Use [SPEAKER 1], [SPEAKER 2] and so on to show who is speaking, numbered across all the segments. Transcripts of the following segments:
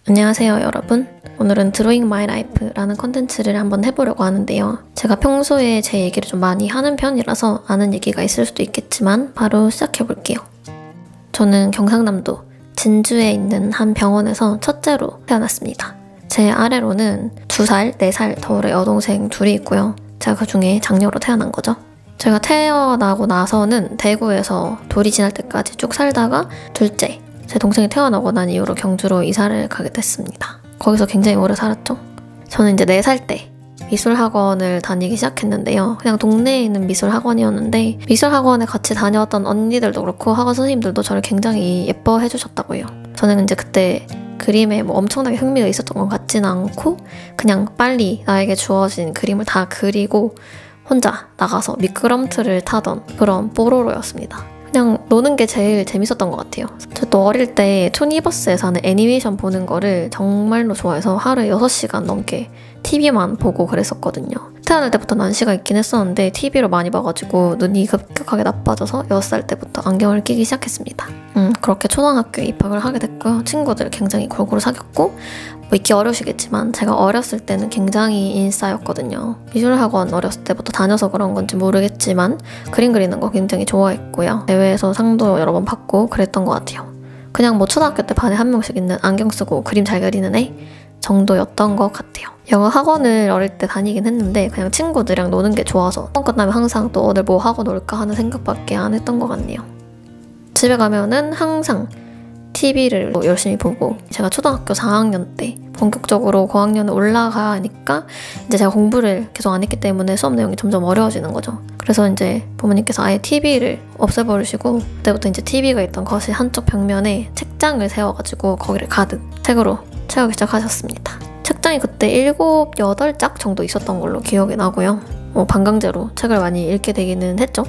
[SPEAKER 1] 안녕하세요 여러분. 오늘은 드로잉 마이 라이프라는 컨텐츠를 한번 해보려고 하는데요. 제가 평소에 제 얘기를 좀 많이 하는 편이라서 아는 얘기가 있을 수도 있겠지만 바로 시작해볼게요. 저는 경상남도 진주에 있는 한 병원에서 첫째로 태어났습니다. 제 아래로는 2살, 4살 터울의 여동생 둘이 있고요. 제가 그 중에 장녀로 태어난 거죠. 제가 태어나고 나서는 대구에서 돌이 지날 때까지 쭉 살다가 둘째, 제 동생이 태어나고 난 이후로 경주로 이사를 가게 됐습니다. 거기서 굉장히 오래 살았죠. 저는 이제 4살 때 미술학원을 다니기 시작했는데요. 그냥 동네에 있는 미술학원이었는데 미술학원에 같이 다녔던 언니들도 그렇고 학원 선생님들도 저를 굉장히 예뻐해 주셨다고요. 저는 이제 그때 그림에 뭐 엄청나게 흥미가 있었던 것 같지는 않고 그냥 빨리 나에게 주어진 그림을 다 그리고 혼자 나가서 미끄럼틀을 타던 그런 뽀로로였습니다. 그냥 노는 게 제일 재밌었던 것 같아요. 저도 어릴 때 투니버스에서 하는 애니메이션 보는 거를 정말로 좋아해서 하루에 6시간 넘게 TV만 보고 그랬었거든요. 태어날 때부터 난시가 있긴 했었는데 TV로 많이 봐가지고 눈이 급격하게 나빠져서 6살 때부터 안경을 끼기 시작했습니다. 그렇게 초등학교에 입학을 하게 됐고요. 친구들 굉장히 골고루 사귀었고 뭐 잊기 어려우시겠지만 제가 어렸을 때는 굉장히 인싸였거든요. 미술학원 어렸을 때부터 다녀서 그런 건지 모르겠지만 그림 그리는 거 굉장히 좋아했고요. 대회에서 상도 여러 번 받고 그랬던 것 같아요. 그냥 뭐 초등학교 때 반에 한 명씩 있는 안경 쓰고 그림 잘 그리는 애 정도였던 것 같아요. 영어 학원을 어릴 때 다니긴 했는데 그냥 친구들이랑 노는 게 좋아서 학원 끝나면 항상 또 오늘 뭐 하고 놀까 하는 생각밖에 안 했던 것 같네요. 집에 가면은 항상 TV를 열심히 보고 제가 초등학교 4학년 때 본격적으로 고학년에 올라가니까 이제 제가 공부를 계속 안 했기 때문에 수업 내용이 점점 어려워지는 거죠. 그래서 이제 부모님께서 아예 TV를 없애버리시고 그때부터 이제 TV가 있던 거실 한쪽 벽면에 책장을 세워가지고 거기를 가득 책으로 채우기 시작하셨습니다. 책장이 그때 7, 8짝 정도 있었던 걸로 기억이 나고요. 반강제로 책을 많이 읽게 되기는 했죠.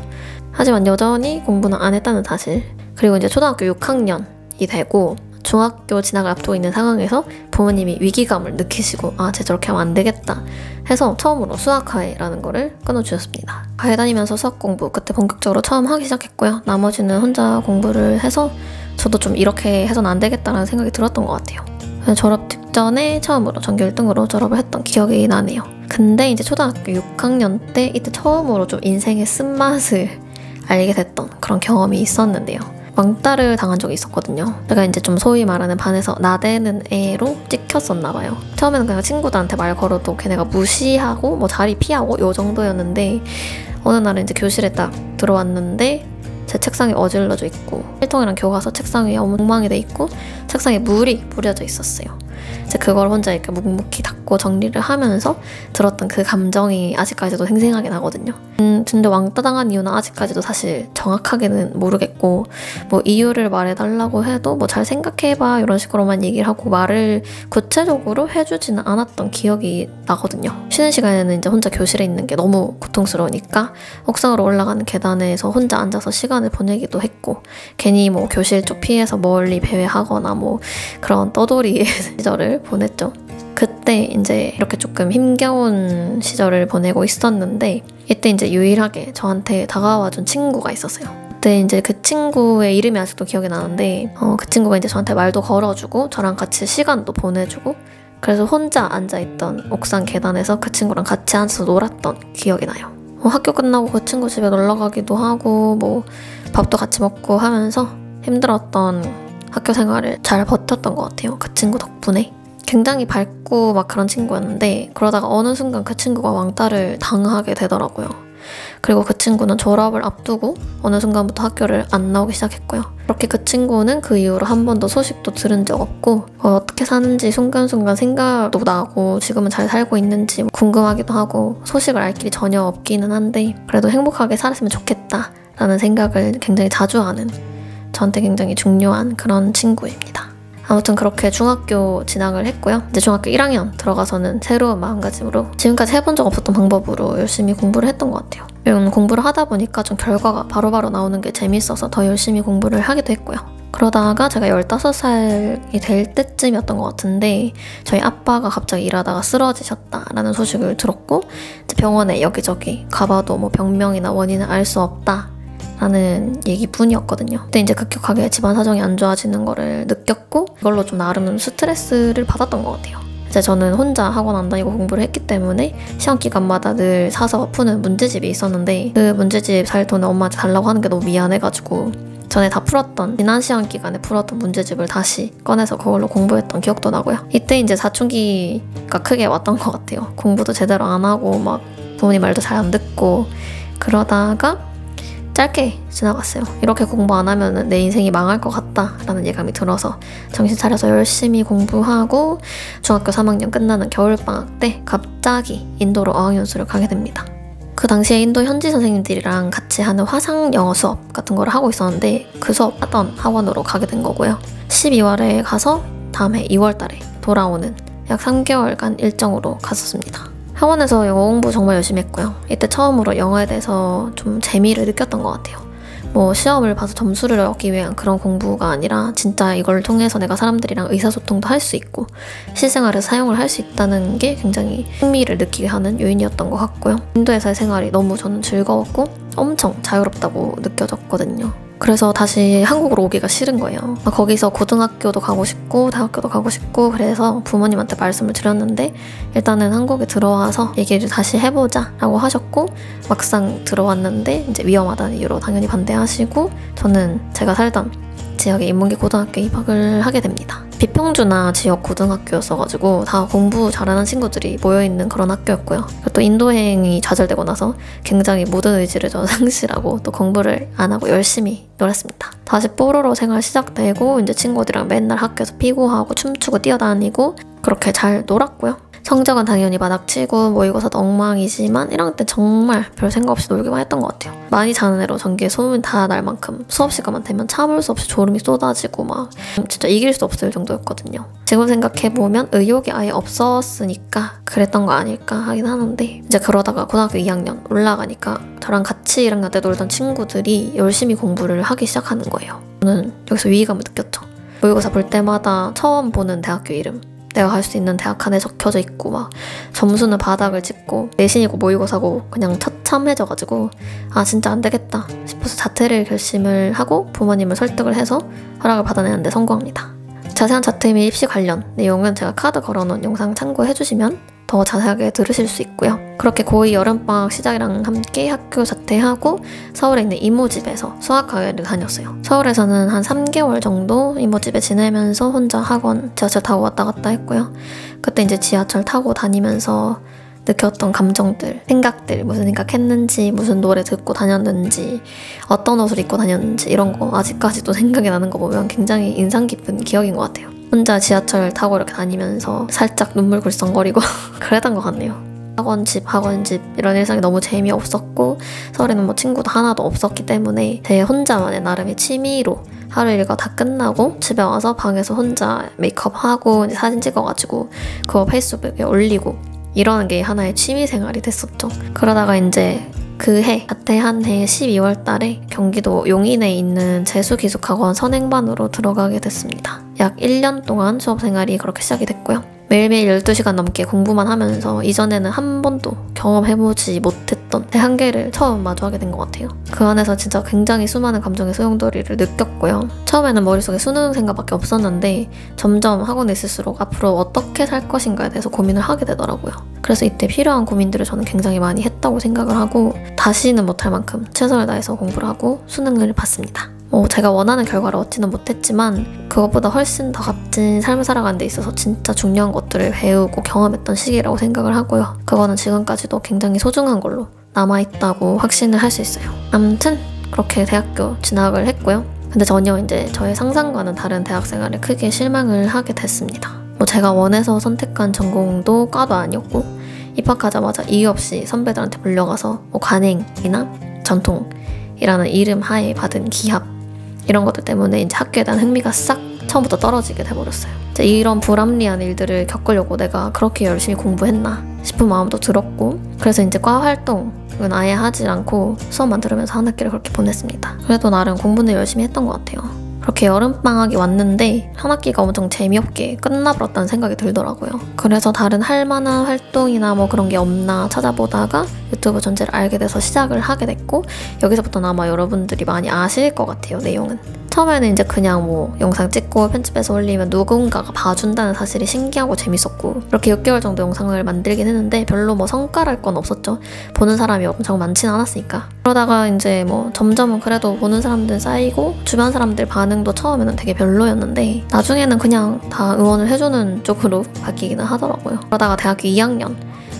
[SPEAKER 1] 하지만 여전히 공부는 안 했다는 사실. 그리고 이제 초등학교 6학년이 되고 중학교 진학을 앞두고 있는 상황에서 부모님이 위기감을 느끼시고 쟤 저렇게 하면 안 되겠다 해서 처음으로 수학과외라는 거를 끊어주셨습니다. 과외 다니면서 수학 공부 그때 본격적으로 처음 하기 시작했고요. 나머지는 혼자 공부를 해서 저도 좀 이렇게 해서는 안 되겠다라는 생각이 들었던 것 같아요. 졸업 직전에 처음으로 전교 1등으로 졸업을 했던 기억이 나네요. 근데 이제 초등학교 6학년 때 이때 처음으로 좀 인생의 쓴맛을 알게 됐던 그런 경험이 있었는데요. 왕따를 당한 적이 있었거든요. 제가 이제 좀 소위 말하는 반에서 나대는 애로 찍혔었나 봐요. 처음에는 그냥 친구들한테 말 걸어도 걔네가 무시하고 뭐 자리 피하고 요 정도였는데 어느 날은 이제 교실에 딱 들어왔는데 제 책상이 어질러져 있고 필통이랑 교과서 책상 위에 엉망이 돼 있고 책상에 물이 뿌려져 있었어요. 이제 그걸 혼자 이렇게 묵묵히 닦고 정리를 하면서 들었던 그 감정이 아직까지도 생생하게 나거든요. 근데 왕따 당한 이유는 아직까지도 사실 정확하게는 모르겠고 뭐 이유를 말해달라고 해도 뭐 잘 생각해봐 이런 식으로만 얘기를 하고 말을 구체적으로 해주지는 않았던 기억이 나거든요. 쉬는 시간에는 이제 혼자 교실에 있는 게 너무 고통스러우니까 옥상으로 올라가는 계단에서 혼자 앉아서 시간을 보내기도 했고 괜히 뭐 교실 쪽 피해서 멀리 배회하거나 뭐 그런 떠돌이의 시절을 보냈죠. 그때 이제 이렇게 조금 힘겨운 시절을 보내고 있었는데 이때 이제 유일하게 저한테 다가와준 친구가 있었어요. 그때 이제 그 친구의 이름이 아직도 기억이 나는데 그 친구가 이제 저한테 말도 걸어주고 저랑 같이 시간도 보내주고 그래서 혼자 앉아있던 옥상 계단에서 그 친구랑 같이 앉아서 놀았던 기억이 나요. 학교 끝나고 그 친구 집에 놀러 가기도 하고 뭐 밥도 같이 먹고 하면서 힘들었던 학교 생활을 잘 버텼던 것 같아요. 그 친구 덕분에. 굉장히 밝고 막 그런 친구였는데 그러다가 어느 순간 그 친구가 왕따를 당하게 되더라고요. 그리고 그 친구는 졸업을 앞두고 어느 순간부터 학교를 안 나오기 시작했고요. 그렇게 그 친구는 그 이후로 한 번도 소식도 들은 적 없고 어떻게 사는지 순간순간 생각도 나고 지금은 잘 살고 있는지 궁금하기도 하고 소식을 알 길이 전혀 없기는 한데 그래도 행복하게 살았으면 좋겠다라는 생각을 굉장히 자주 하는 저한테 굉장히 중요한 그런 친구입니다. 아무튼 그렇게 중학교 진학을 했고요. 이제 중학교 1학년 들어가서는 새로운 마음가짐으로 지금까지 해본 적 없었던 방법으로 열심히 공부를 했던 것 같아요. 이런 공부를 하다 보니까 좀 결과가 바로바로 나오는 게 재밌어서 더 열심히 공부를 하기도 했고요. 그러다가 제가 15살이 될 때쯤이었던 것 같은데 저희 아빠가 갑자기 일하다가 쓰러지셨다라는 소식을 들었고 이제 병원에 여기저기 가봐도 뭐 병명이나 원인을 알 수 없다 라는 얘기뿐이었거든요. 그때 이제 급격하게 집안 사정이 안 좋아지는 거를 느꼈고 이걸로 좀 나름 스트레스를 받았던 것 같아요. 이제 저는 혼자 학원 안 다니고 공부를 했기 때문에 시험 기간마다 늘 사서 푸는 문제집이 있었는데 그 문제집 살 돈을 엄마한테 달라고 하는 게 너무 미안해가지고 전에 다 풀었던, 지난 시험 기간에 풀었던 문제집을 다시 꺼내서 그걸로 공부했던 기억도 나고요. 이때 이제 사춘기가 크게 왔던 것 같아요. 공부도 제대로 안 하고 막 부모님 말도 잘 안 듣고 그러다가 짧게 지나갔어요. 이렇게 공부 안 하면 내 인생이 망할 것 같다라는 예감이 들어서 정신 차려서 열심히 공부하고 중학교 3학년 끝나는 겨울방학 때 갑자기 인도로 어학연수를 가게 됩니다. 그 당시에 인도 현지 선생님들이랑 같이 하는 화상 영어 수업 같은 걸 하고 있었는데 그 수업 하던 학원으로 가게 된 거고요. 12월에 가서 다음해 2월 달에 돌아오는 약 3개월간 일정으로 갔었습니다. 학원에서 영어 공부 정말 열심히 했고요. 이때 처음으로 영어에 대해서 좀 재미를 느꼈던 것 같아요. 뭐 시험을 봐서 점수를 얻기 위한 그런 공부가 아니라 진짜 이걸 통해서 내가 사람들이랑 의사소통도 할 수 있고 실생활에서 사용을 할 수 있다는 게 굉장히 흥미를 느끼게 하는 요인이었던 것 같고요. 인도에서의 생활이 너무 저는 즐거웠고 엄청 자유롭다고 느껴졌거든요. 그래서 다시 한국으로 오기가 싫은 거예요. 거기서 고등학교도 가고 싶고 대학교도 가고 싶고 그래서 부모님한테 말씀을 드렸는데 일단은 한국에 들어와서 얘기를 다시 해보자 라고 하셨고 막상 들어왔는데 이제 위험하다는 이유로 당연히 반대하시고 저는 제가 살던 지역의 인문계 고등학교에 입학을 하게 됩니다. 비평주나 지역 고등학교였어가지고 다 공부 잘하는 친구들이 모여있는 그런 학교였고요. 또 인도행이 좌절되고 나서 굉장히 모든 의지를 저는 상실하고 또 공부를 안 하고 열심히 놀았습니다. 다시 뽀로로 생활 시작되고 이제 친구들이랑 맨날 학교에서 피구하고 춤추고 뛰어다니고 그렇게 잘 놀았고요. 성적은 당연히 바닥치고 모의고사도 엉망이지만 1학년 때 정말 별 생각 없이 놀기만 했던 것 같아요. 많이 자는 애로 전교에 소문이 다 날 만큼 수업 시간만 되면 참을 수 없이 졸음이 쏟아지고 막 진짜 이길 수 없을 정도였거든요. 지금 생각해보면 의욕이 아예 없었으니까 그랬던 거 아닐까 하긴 하는데 이제 그러다가 고등학교 2학년 올라가니까 저랑 같이 1학년 때 놀던 친구들이 열심히 공부를 하기 시작하는 거예요. 저는 여기서 위기감을 느꼈죠. 모의고사 볼 때마다 처음 보는 대학교 이름 내가 갈 수 있는 대학 안에 적혀져 있고 막 점수는 바닥을 찍고 내신이고 모의고사고 그냥 처참해져가지고 아 진짜 안 되겠다 싶어서 자퇴를 결심을 하고 부모님을 설득을 해서 허락을 받아내는데 성공합니다. 자세한 자퇴 및 입시 관련 내용은 제가 카드 걸어놓은 영상 참고해주시면 더 자세하게 들으실 수 있고요. 그렇게 고2 여름방학 시작이랑 함께 학교 자퇴하고 서울에 있는 이모집에서 수학과외를 다녔어요. 서울에서는 한 3개월 정도 이모집에 지내면서 혼자 학원 지하철 타고 왔다 갔다 했고요. 그때 이제 지하철 타고 다니면서 느꼈던 감정들, 생각들, 무슨 생각했는지, 무슨 노래 듣고 다녔는지, 어떤 옷을 입고 다녔는지 이런 거 아직까지도 생각이 나는 거 보면 굉장히 인상 깊은 기억인 것 같아요. 혼자 지하철 타고 이렇게 다니면서 살짝 눈물 글썽거리고 그랬던 것 같네요. 학원집 이런 일상이 너무 재미없었고 서울에는 뭐 친구도 하나도 없었기 때문에 제 혼자만의 나름의 취미로 하루 일과 다 끝나고 집에 와서 방에서 혼자 메이크업하고 이제 사진 찍어가지고 그거 페이스북에 올리고 이러는 게 하나의 취미생활이 됐었죠. 그러다가 이제 그 자퇴한 해 12월 달에 경기도 용인에 있는 재수기숙학원 선행반으로 들어가게 됐습니다. 약 1년 동안 수업생활이 그렇게 시작이 됐고요. 매일매일 12시간 넘게 공부만 하면서 이전에는 한 번도 경험해보지 못했던 제 한계를 처음 마주하게 된 것 같아요. 그 안에서 진짜 굉장히 수많은 감정의 소용돌이를 느꼈고요. 처음에는 머릿속에 수능 생각밖에 없었는데 점점 학원에 있을수록 앞으로 어떻게 살 것인가에 대해서 고민을 하게 되더라고요. 그래서 이때 필요한 고민들을 저는 굉장히 많이 했다고 생각을 하고 다시는 못할 만큼 최선을 다해서 공부를 하고 수능을 봤습니다. 제가 원하는 결과를 얻지는 못했지만 그것보다 훨씬 더 값진 삶을 살아가는 데 있어서 진짜 중요한 것들을 배우고 경험했던 시기라고 생각을 하고요. 그거는 지금까지도 굉장히 소중한 걸로 남아있다고 확신을 할 수 있어요. 아무튼 그렇게 대학교 진학을 했고요. 근데 전혀 이제 저의 상상과는 다른 대학 생활에 크게 실망을 하게 됐습니다. 제가 원해서 선택한 전공도 과도 아니었고 입학하자마자 이유 없이 선배들한테 불려가서 관행이나 전통이라는 이름 하에 받은 기합 이런 것들 때문에 이제 학교에 대한 흥미가 싹 처음부터 떨어지게 돼버렸어요. 이제 이런 불합리한 일들을 겪으려고 내가 그렇게 열심히 공부했나 싶은 마음도 들었고 그래서 이제 과 활동은 아예 하지 않고 수업만 들으면서 한 학기를 그렇게 보냈습니다. 그래도 나름 공부는 열심히 했던 것 같아요. 그렇게 여름방학이 왔는데 한 학기가 엄청 재미없게 끝나버렸다는 생각이 들더라고요. 그래서 다른 할 만한 활동이나 뭐 그런 게 없나 찾아보다가 유튜브 존재를 알게 돼서 시작을 하게 됐고, 여기서부터는 아마 여러분들이 많이 아실 것 같아요, 내용은. 처음에는 이제 그냥 뭐 영상 찍고 편집해서 올리면 누군가가 봐준다는 사실이 신기하고 재밌었고, 이렇게 6개월 정도 영상을 만들긴 했는데 별로 뭐 성과랄 건 없었죠. 보는 사람이 엄청 많진 않았으니까. 그러다가 이제 뭐 점점은 그래도 보는 사람들 쌓이고 주변 사람들 반응도 처음에는 되게 별로였는데 나중에는 그냥 다 응원을 해주는 쪽으로 바뀌기는 하더라고요. 그러다가 대학교 2학년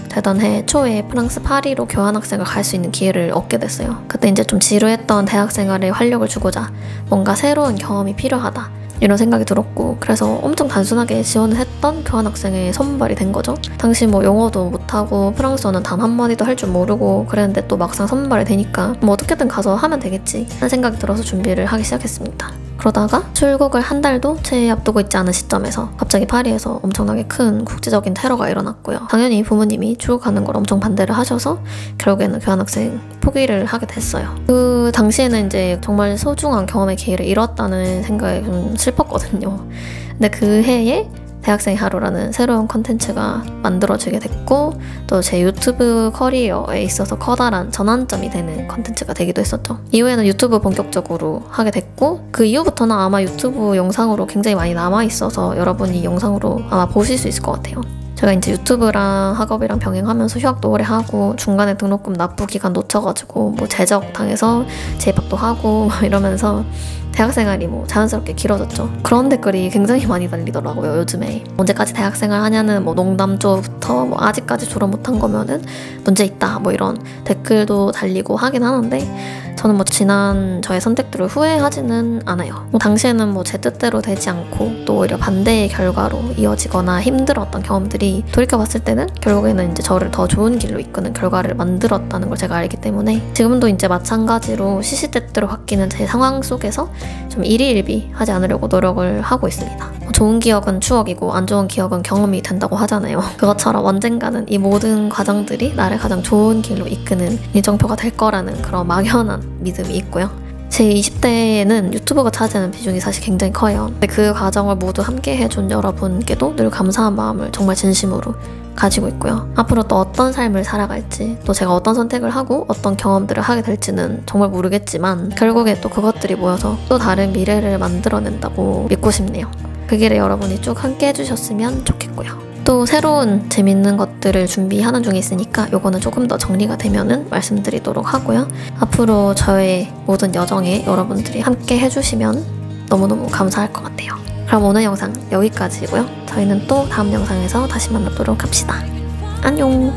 [SPEAKER 1] 되던 해 초에 프랑스 파리로 교환학생을 갈 수 있는 기회를 얻게 됐어요. 그때 이제 좀 지루했던 대학 생활에 활력을 주고자 뭔가 새로운 경험이 필요하다, 이런 생각이 들었고, 그래서 엄청 단순하게 지원을 했던 교환학생에 선발이 된 거죠. 당시 뭐 영어도 못하고 프랑스어는 단 한마디도 할 줄 모르고 그랬는데 또 막상 선발이 되니까 뭐 어떻게든 가서 하면 되겠지 하는 생각이 들어서 준비를 하기 시작했습니다. 그러다가 출국을 한 달도 채 앞두고 있지 않은 시점에서 갑자기 파리에서 엄청나게 큰 국제적인 테러가 일어났고요. 당연히 부모님이 출국하는 걸 엄청 반대를 하셔서 결국에는 교환학생 포기를 하게 됐어요. 그 당시에는 이제 정말 소중한 경험의 기회를 잃었다는 생각에 좀 슬펐거든요. 근데 그 해에 대학생 하루라는 새로운 컨텐츠가 만들어지게 됐고, 또 제 유튜브 커리어에 있어서 커다란 전환점이 되는 컨텐츠가 되기도 했었죠. 이후에는 유튜브 본격적으로 하게 됐고, 그 이후부터는 아마 유튜브 영상으로 굉장히 많이 남아있어서 여러분이 영상으로 아마 보실 수 있을 것 같아요. 제가 이제 유튜브랑 학업이랑 병행하면서 휴학도 오래 하고 중간에 등록금 납부 기간 놓쳐가지고 뭐 제적 당해서 재입학도 하고 이러면서 대학생활이 뭐 자연스럽게 길어졌죠. 그런 댓글이 굉장히 많이 달리더라고요, 요즘에. 언제까지 대학생활 하냐는 뭐 농담조부터 뭐 아직까지 졸업 못한 거면은 문제 있다 뭐 이런 댓글도 달리고 하긴 하는데, 저는 뭐 지난 저의 선택들을 후회하지는 않아요. 뭐 당시에는 뭐 제 뜻대로 되지 않고 또 오히려 반대의 결과로 이어지거나 힘들었던 경험들이 돌이켜봤을 때는 결국에는 이제 저를 더 좋은 길로 이끄는 결과를 만들었다는 걸 제가 알기 때문에 지금도 이제 마찬가지로 시시때때로 바뀌는 제 상황 속에서 좀 일희일비 하지 않으려고 노력을 하고 있습니다. 좋은 기억은 추억이고 안 좋은 기억은 경험이 된다고 하잖아요. 그것처럼 언젠가는 이 모든 과정들이 나를 가장 좋은 길로 이끄는 인정표가 될 거라는 그런 막연한 믿음이 있고요. 제 20대에는 유튜브가 차지하는 비중이 사실 굉장히 커요. 근데 그 과정을 모두 함께 해준 여러분께도 늘 감사한 마음을 정말 진심으로 가지고 있고요. 앞으로 또 어떤 삶을 살아갈지, 또 제가 어떤 선택을 하고 어떤 경험들을 하게 될지는 정말 모르겠지만 결국에 또 그것들이 모여서 또 다른 미래를 만들어낸다고 믿고 싶네요. 그 길에 여러분이 쭉 함께 해주셨으면 좋겠고요. 또 새로운 재밌는 것들을 준비하는 중에 있으니까 요거는 조금 더 정리가 되면은 말씀드리도록 하고요. 앞으로 저의 모든 여정에 여러분들이 함께 해주시면 너무너무 감사할 것 같아요. 그럼 오늘 영상 여기까지고요. 저희는 또 다음 영상에서 다시 만나도록 합시다. 안녕.